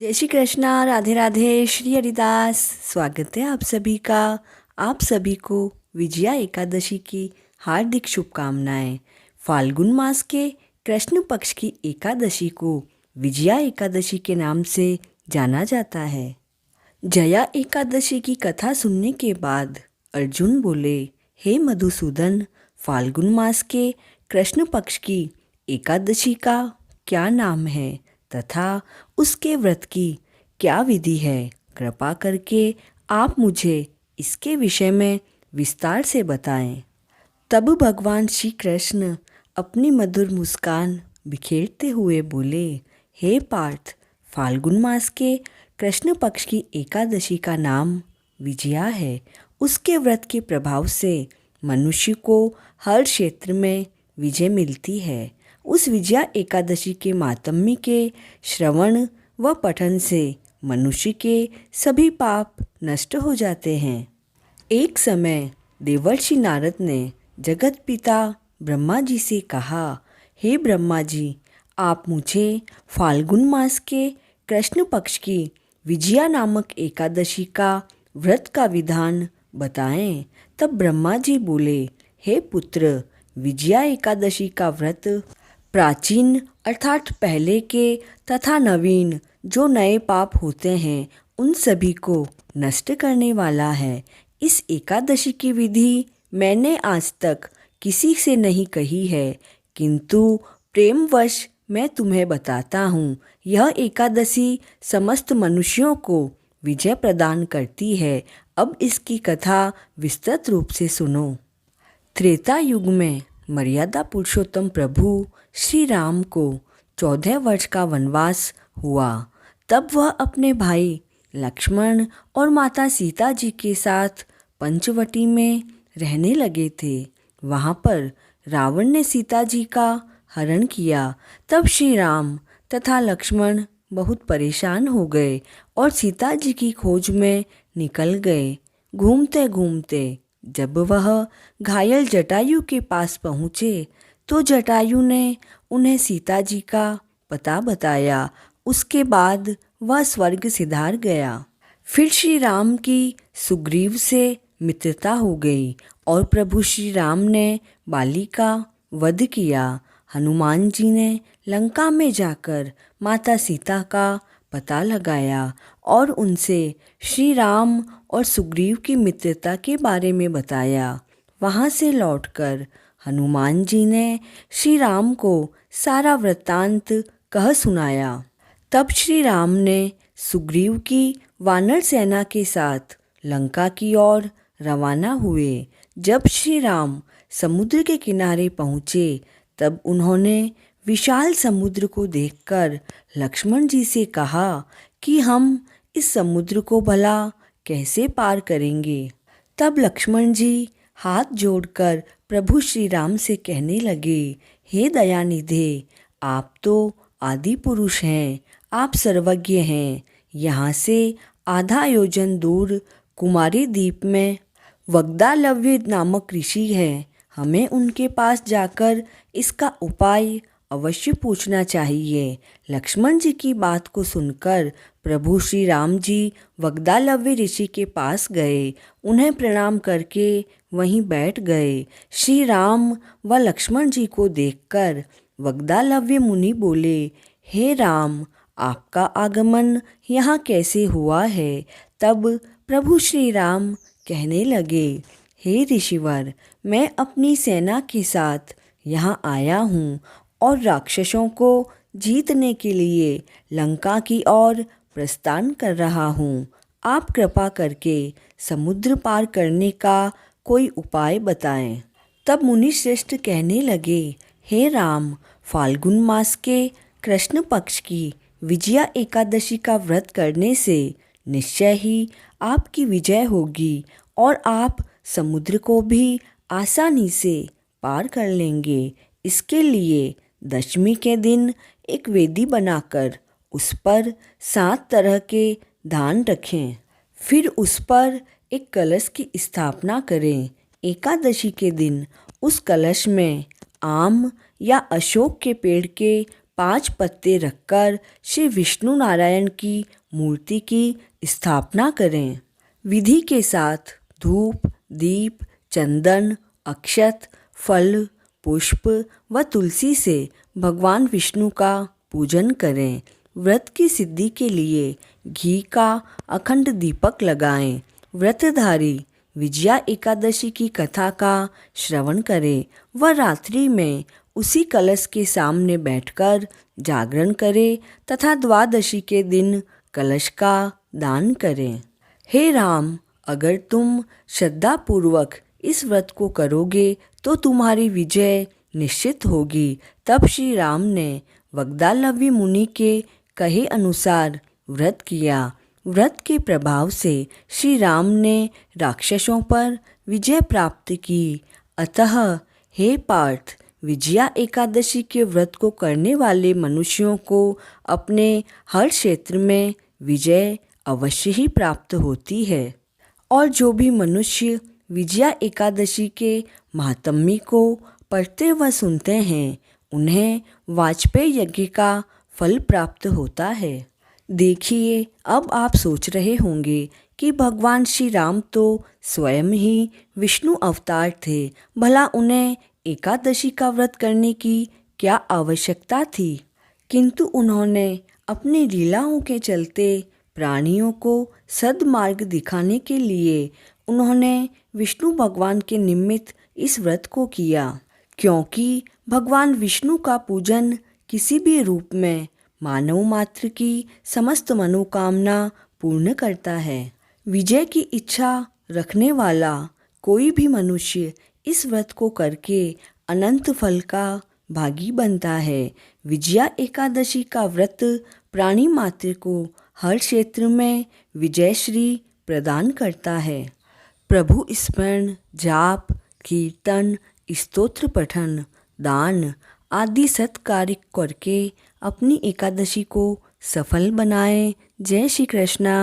जय श्री कृष्णा, राधे राधे, श्री हरिदास। स्वागत है आप सभी का। आप सभी को विजया एकादशी की हार्दिक शुभकामनाएं। फाल्गुन मास के कृष्ण पक्ष की एकादशी को विजया एकादशी के नाम से जाना जाता है। जया एकादशी की कथा सुनने के बाद अर्जुन बोले, हे मधुसूदन, फाल्गुन मास के कृष्ण पक्ष की एकादशी का क्या नाम है तथा उसके व्रत की क्या विधि है? कृपा करके आप मुझे इसके विषय में विस्तार से बताएं। तब भगवान श्री कृष्ण अपनी मधुर मुस्कान बिखेरते हुए बोले, हे पार्थ, फाल्गुन मास के कृष्ण पक्ष की एकादशी का नाम विजया है। उसके व्रत के प्रभाव से मनुष्य को हर क्षेत्र में विजय मिलती है। उस विजया एकादशी के मातम्य के श्रवण व पठन से मनुष्य के सभी पाप नष्ट हो जाते हैं। एक समय देवर्षि नारद ने जगत पिता ब्रह्मा जी से कहा, हे ब्रह्मा जी, आप मुझे फाल्गुन मास के कृष्ण पक्ष की विजया नामक एकादशी का व्रत का विधान बताएं। तब ब्रह्मा जी बोले, हे पुत्र, विजया एकादशी का व्रत प्राचीन अर्थात पहले के तथा नवीन जो नए पाप होते हैं उन सभी को नष्ट करने वाला है। इस एकादशी की विधि मैंने आज तक किसी से नहीं कही है, किंतु प्रेमवश मैं तुम्हें बताता हूँ। यह एकादशी समस्त मनुष्यों को विजय प्रदान करती है। अब इसकी कथा विस्तृत रूप से सुनो। त्रेता युग में मर्यादा पुरुषोत्तम प्रभु श्री राम को 14 वर्ष का वनवास हुआ। तब वह अपने भाई लक्ष्मण और माता सीता जी के साथ पंचवटी में रहने लगे थे। वहाँ पर रावण ने सीता जी का हरण किया। तब श्री राम तथा लक्ष्मण बहुत परेशान हो गए और सीता जी की खोज में निकल गए। घूमते घूमते जब वह घायल जटायु के पास पहुँचे तो जटायु ने उन्हें सीता जी का पता बताया। उसके बाद वह स्वर्ग सिधार गया। फिर श्री राम की सुग्रीव से मित्रता हो गई और प्रभु श्री राम ने बाली का वध किया। हनुमान जी ने लंका में जाकर माता सीता का पता लगाया और उनसे श्री राम और सुग्रीव की मित्रता के बारे में बताया। वहाँ से लौटकर हनुमान जी ने श्री राम को सारा वृत्तांत कह सुनाया। तब श्री राम ने सुग्रीव की वानर सेना के साथ लंका की ओर रवाना हुए। जब श्री राम समुद्र के किनारे पहुँचे तब उन्होंने विशाल समुद्र को देखकर लक्ष्मण जी से कहा कि हम इस समुद्र को भला कैसे पार करेंगे। तब लक्ष्मण जी हाथ जोड़कर प्रभु श्री राम से कहने लगे, हे दयानिधे, आप तो आदि पुरुष हैं, आप सर्वज्ञ हैं। यहाँ से आधा योजन दूर कुमारी द्वीप में वग्दालव्य नामक ऋषि हैं। हमें उनके पास जाकर इसका उपाय अवश्य पूछना चाहिए। लक्ष्मण जी की बात को सुनकर प्रभु श्री राम जी वग्दालव्य ऋषि के पास गए। उन्हें प्रणाम करके वहीं बैठ गए। श्री राम व लक्ष्मण जी को देखकर वग्दालव्य मुनि बोले, हे राम, आपका आगमन यहाँ कैसे हुआ है? तब प्रभु श्री राम कहने लगे, हे ऋषिवर, मैं अपनी सेना के साथ यहाँ आया हूँ और राक्षसों को जीतने के लिए लंका की ओर प्रस्थान कर रहा हूँ। आप कृपा करके समुद्र पार करने का कोई उपाय बताएं। तब मुनि श्रेष्ठ कहने लगे, हे राम, फाल्गुन मास के कृष्ण पक्ष की विजया एकादशी का व्रत करने से निश्चय ही आपकी विजय होगी और आप समुद्र को भी आसानी से पार कर लेंगे। इसके लिए दशमी के दिन एक वेदी बनाकर उस पर 7 तरह के धान रखें। फिर उस पर एक कलश की स्थापना करें। एकादशी के दिन उस कलश में आम या अशोक के पेड़ के 5 पत्ते रखकर श्री विष्णु नारायण की मूर्ति की स्थापना करें। विधि के साथ धूप, दीप, चंदन, अक्षत, फल, पुष्प व तुलसी से भगवान विष्णु का पूजन करें। व्रत की सिद्धि के लिए घी का अखंड दीपक लगाएं। व्रतधारी विजया एकादशी की कथा का श्रवण करें व रात्रि में उसी कलश के सामने बैठकर जागरण करें तथा द्वादशी के दिन कलश का दान करें। हे राम, अगर तुम श्रद्धापूर्वक इस व्रत को करोगे तो तुम्हारी विजय निश्चित होगी। तब श्री राम ने वग्दालवी मुनि के कहे अनुसार व्रत किया। व्रत के प्रभाव से श्री राम ने राक्षसों पर विजय प्राप्त की। अतः हे पार्थ, विजया एकादशी के व्रत को करने वाले मनुष्यों को अपने हर क्षेत्र में विजय अवश्य ही प्राप्त होती है। और जो भी मनुष्य विजया एकादशी के महात्म्य को पढ़ते व सुनते हैं, उन्हें वाजपेय यज्ञ का फल प्राप्त होता है। देखिए, अब आप सोच रहे होंगे कि भगवान श्री राम तो स्वयं ही विष्णु अवतार थे, भला उन्हें एकादशी का व्रत करने की क्या आवश्यकता थी। किंतु उन्होंने अपनी लीलाओं के चलते प्राणियों को सद्मार्ग दिखाने के लिए उन्होंने विष्णु भगवान के निमित्त इस व्रत को किया, क्योंकि भगवान विष्णु का पूजन किसी भी रूप में मानव मात्र की समस्त मनोकामना पूर्ण करता है। विजय की इच्छा रखने वाला कोई भी मनुष्य इस व्रत को करके अनंत फल का भागी बनता है। विजया एकादशी का व्रत प्राणी मात्र को हर क्षेत्र में विजयश्री प्रदान करता है। प्रभु स्मरण, जाप, कीर्तन, स्तोत्र पठन, दान आदि सत्कार्य करके अपनी एकादशी को सफल बनाएं। जय श्री कृष्णा।